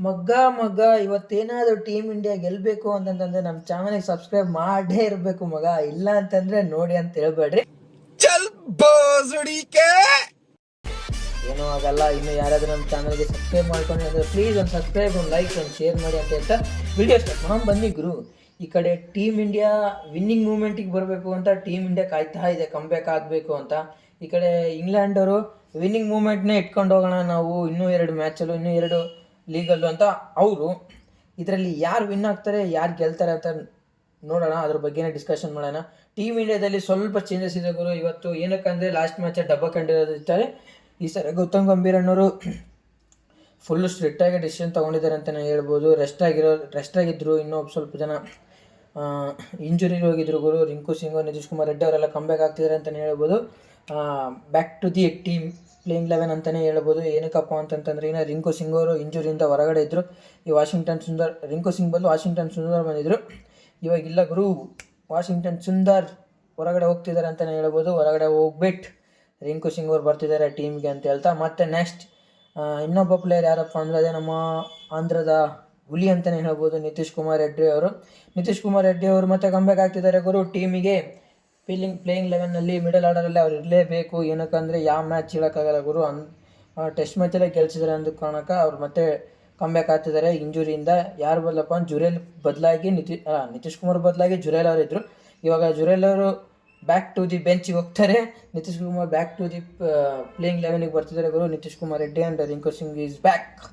ಮಗ್ಗ ಮಗ ಇವತ್ತೇನಾದರೂ team India ಗೆಲ್ಲಬೇಕು ಅಂತಂತಂದ್ರೆ ನಮ್ಮ ಚಾನಲ್ಗೆ ಸಬ್ಸ್ಕ್ರೈಬ್ ಮಾಡೇ ಇರಬೇಕು ಮಗ. ಇಲ್ಲ ಅಂತಂದ್ರೆ ನೋಡಿ ಅಂತ ಹೇಳ್ಬೇಡ್ರಿ. ಏನೂ ಆಗಲ್ಲ. ಇನ್ನು ಯಾರಾದರೂ ನಮ್ಮ ಚಾನಲ್ಗೆ ಸಬ್ಸ್ಕ್ರೈಬ್ ಮಾಡ್ಕೊಂಡು ಪ್ಲೀಸ್ ಒಂದು ಸಬ್ಸ್ಕ್ರೈಬ್, ಒಂದು ಲೈಕ್, ಒಂದು ಶೇರ್ ಮಾಡಿ ಅಂತ ಹೇಳ್ತಾ ವಿಡಿಯೋ ಸ್ಟಾರ್ಟ್ ಮಾಡೋಣ ಬನ್ನಿ ಗುರು. ಈ ಕಡೆ ಟೀಮ್ ಇಂಡಿಯಾ ವಿನ್ನಿಂಗ್ ಮೂಮೆಂಟಿಗೆ ಬರಬೇಕು ಅಂತ ಟೀಮ್ ಇಂಡಿಯಾ ಕಾಯ್ತಾ ಇದೆ, ಕಂಬ್ಯಾಕ್ ಆಗಬೇಕು ಅಂತ. ಈ ಕಡೆ ಇಂಗ್ಲೆಂಡ್ ಅವರು ವಿನ್ನಿಂಗ್ ಮೂಮೆಂಟ್ನೇ ಇಟ್ಕೊಂಡು ಹೋಗೋಣ ನಾವು ಇನ್ನೂ 2 ಮ್ಯಾಚಲ್ಲೂ, ಇನ್ನೂ 2 ಲೀಗಲ್ಲು ಅಂತ ಅವರು. ಇದರಲ್ಲಿ ಯಾರು ವಿನ್ ಆಗ್ತಾರೆ, ಯಾರು ಗೆಲ್ತಾರೆ ಅಂತ ನೋಡೋಣ. ಅದ್ರ ಬಗ್ಗೆನೇ ಡಿಸ್ಕಷನ್ ಮಾಡೋಣ. ಟೀಮ್ ಇಂಡಿಯಾದಲ್ಲಿ ಸ್ವಲ್ಪ ಚೇಂಜಸ್ ಇದೆ ಗುರು ಇವತ್ತು. ಏನಕ್ಕಂದರೆ ಲಾಸ್ಟ್ ಮ್ಯಾಚ್ ಡಬ್ಬ ಕಂಡಿರೋದಿರ್ತಾರೆ. ಈ ಸರಿ ಗೌತಮ್ ಗಂಭೀರ್ ಅನ್ನೋರು ಫುಲ್ಲು ಸ್ಟ್ರಿಕ್ಟಾಗಿ ಡಿಸಿಷನ್ ತೊಗೊಂಡಿದ್ದಾರೆ ಅಂತಲೇ ಹೇಳ್ಬೋದು. ರೆಸ್ಟ್ ಆಗಿದ್ದರು. ಇನ್ನೂ ಸ್ವಲ್ಪ ಜನ ಇಂಜುರಿಗೆ ಹೋಗಿದ್ರು ಗುರು. ರಿಂಕು ಸಿಂಗ್, ನಿತೀಶ್ ಕುಮಾರ್ ರೆಡ್ಡಿ ಅವರೆಲ್ಲ ಕಂಬ್ಯಾಕ್ ಆಗ್ತಿದ್ದಾರೆ ಅಂತಲೇ ಹೇಳ್ಬೋದು. Back to the team playing 11 ಅಂತಲೇ ಹೇಳ್ಬೋದು. ಏನಕ್ಕಪ್ಪ ಅಂತಂತಂದ್ರೆ ಇನ್ನು ರಿಂಕು ಸಿಂಗ್ ಅವರು ಇಂಜುರಿಯಿಂದ ಹೊರಗಡೆ ಇದ್ದರು. ಈ ರಿಂಕು ಸಿಂಗ್ ಬದಲು ವಾಷಿಂಗ್ಟನ್ ಸುಂದರ್ ಬಂದಿದ್ದರು. ಇವಾಗಿಲ್ಲ ಗುರು, ವಾಷಿಂಗ್ಟನ್ ಸುಂದರ್ ಹೊರಗಡೆ ಹೋಗ್ತಿದ್ದಾರೆ ಅಂತಲೇ ಹೇಳ್ಬೋದು. ಹೊರಗಡೆ ಹೋಗ್ಬಿಟ್ಟು ರಿಂಕು ಸಿಂಗ್ ಅವರು ಬರ್ತಿದ್ದಾರೆ ಟೀಮ್ಗೆ ಅಂತ ಹೇಳ್ತಾ. ಮತ್ತು ನೆಕ್ಸ್ಟ್ ಇನ್ನೊಬ್ಬ ಪ್ಲೇಯರ್ ಯಾರಪ್ಪ ಅಂದರೆ ಅದೇ ನಮ್ಮ ಆಂಧ್ರದ ಹುಲಿ ಅಂತಲೇ ಹೇಳ್ಬೋದು, ನಿತೀಶ್ ಕುಮಾರ್ ರೆಡ್ಡಿ ಅವರು. ನಿತೀಶ್ ಕುಮಾರ್ ರೆಡ್ಡಿ ಅವರು ಮತ್ತೆ ಕಂಬ್ಯಾಕ್ ಆಗ್ತಿದ್ದಾರೆ ಗುರು ಟೀಮಿಗೆ. ಪ್ಲೇಯಿಂಗ್ 11ನಲ್ಲಿ ಮಿಡಲ್ ಆರ್ಡರಲ್ಲಿ ಅವ್ರು ಇರಲೇಬೇಕು. ಏನಕ್ಕಂದರೆ ಯಾವ ಮ್ಯಾಚ್ ಹೇಳೋಕ್ಕಾಗಲ್ಲ ಗುರು. ಟೆಸ್ಟ್ ಮ್ಯಾಚಲ್ಲೇ ಗೆಲ್ಸಿದ್ದಾರೆ ಅಂದ ಕಾರಣಕ್ಕೆ ಅವ್ರು ಮತ್ತೆ ಕಂಬ್ಯಾಕ್ ಆಗ್ತಿದ್ದಾರೆ ಇಂಜುರಿಯಿಂದ. ಯಾರು ಬದಲಪ್ಪ ಜುರೇಲ್ ಬದಲಾಗಿ ನಿತೀಶ್ ಕುಮಾರ್ ಬದಲಾಗಿ ಜುರೇಲ್ ಅವರು ಇದ್ದರು. ಇವಾಗ ಜುರೇಲ್ ಅವರು ಬ್ಯಾಕ್ ಟು ದಿ ಬೆಂಚಿಗೆ ಹೋಗ್ತಾರೆ. Nitish Kumar back to the playing 11ಗೆ ಬರ್ತಿದ್ದಾರೆ ಗುರು. Nitish Kumar Reddy and Rinku Singh is back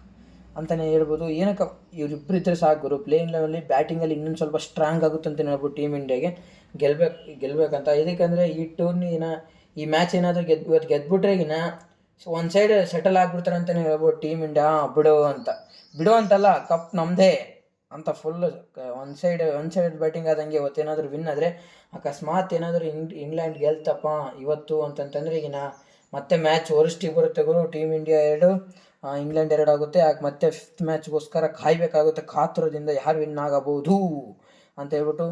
ಅಂತಲೇ ಹೇಳ್ಬೋದು. ಏನಕ್ಕೆ ಇವರಿಬ್ಬರು ಇದ್ದರೆ ಸಾಕು ಗುರು. ಪ್ಲೇಯಿಂಗ್ 11ನಲ್ಲಿ ಬ್ಯಾಟಿಂಗಲ್ಲಿ ಇನ್ನೊಂದು ಸ್ವಲ್ಪ ಸ್ಟ್ರಾಂಗ್ ಆಗುತ್ತೆ ಅಂತಲೇ ಹೇಳ್ಬೋದು ಟೀಮ್ ಇಂಡಿಯಾಗೆ ಗೆಲ್ಲಬೇಕಂತ. ಇದಕ್ಕಂದರೆ ಈ ಟೂರ್ನಿನ ಈ ಮ್ಯಾಚ್ ಏನಾದರೂ ಇವತ್ತು ಗೆದ್ಬಿಟ್ರೆಗಿನ ಒಂದು ಸೈಡ್ ಸೆಟಲ್ ಆಗಿಬಿಡ್ತಾರೆ ಅಂತಲೇ ಹೇಳ್ಬೋದು ಟೀಮ್ ಇಂಡಿಯಾ. ಬಿಡು ಅಂತಲ್ಲ, ಕಪ್ ನಮ್ಮದೇ ಅಂತ ಫುಲ್ಲು ಒನ್ ಸೈಡ್ ಬ್ಯಾಟಿಂಗ್ ಆದಂಗೆ. ಇವತ್ತೇನಾದರೂ ವಿನ್ ಆದರೆ, ಅಕಸ್ಮಾತ್ ಏನಾದರೂ ಇಂಗ್ಲೆಂಡ್ ಗೆಲ್ತಪ್ಪ ಇವತ್ತು ಅಂತಂತಂದರೆ ಈಗಿನ ಮತ್ತೆ ಮ್ಯಾಚ್ ವರ್ಸ್ಟಿಗೆ ಬರುತ್ತೆ ಗುರು. ಟೀಮ್ ಇಂಡಿಯಾ 2, ಇಂಗ್ಲೆಂಡ್ 2 ಆಗುತ್ತೆ. ಮತ್ತೆ 5th ಮ್ಯಾಚ್ಗೋಸ್ಕರ ಕಾಯಬೇಕಾಗುತ್ತೆ ಕಾತುರದಿಂದ, ಯಾರು ವಿನ್ ಆಗಬಹುದು ಅಂತ ಹೇಳ್ಬಿಟ್ಟು.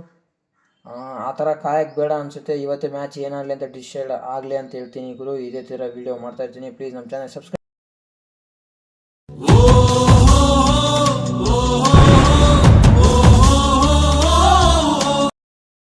ಆ ಥರ ಕಾಯಕ್ಕೆ ಬೇಡ ಅನಿಸುತ್ತೆ. ಇವತ್ತೇ ಮ್ಯಾಚ್ ಏನಾಗಲಿ ಅಂತ ಡಿಸೈಡ್ ಆಗಲಿ ಅಂತ ಹೇಳ್ತೀನಿ ಗುರು. ಇದೇ ಥರ ವೀಡಿಯೋ ಮಾಡ್ತಾಯಿರ್ತೀನಿ. ಪ್ಲೀಸ್ ನಮ್ಮ ಚಾನಲ್ ಸಬ್ಸ್ಕ್ರೈಬ್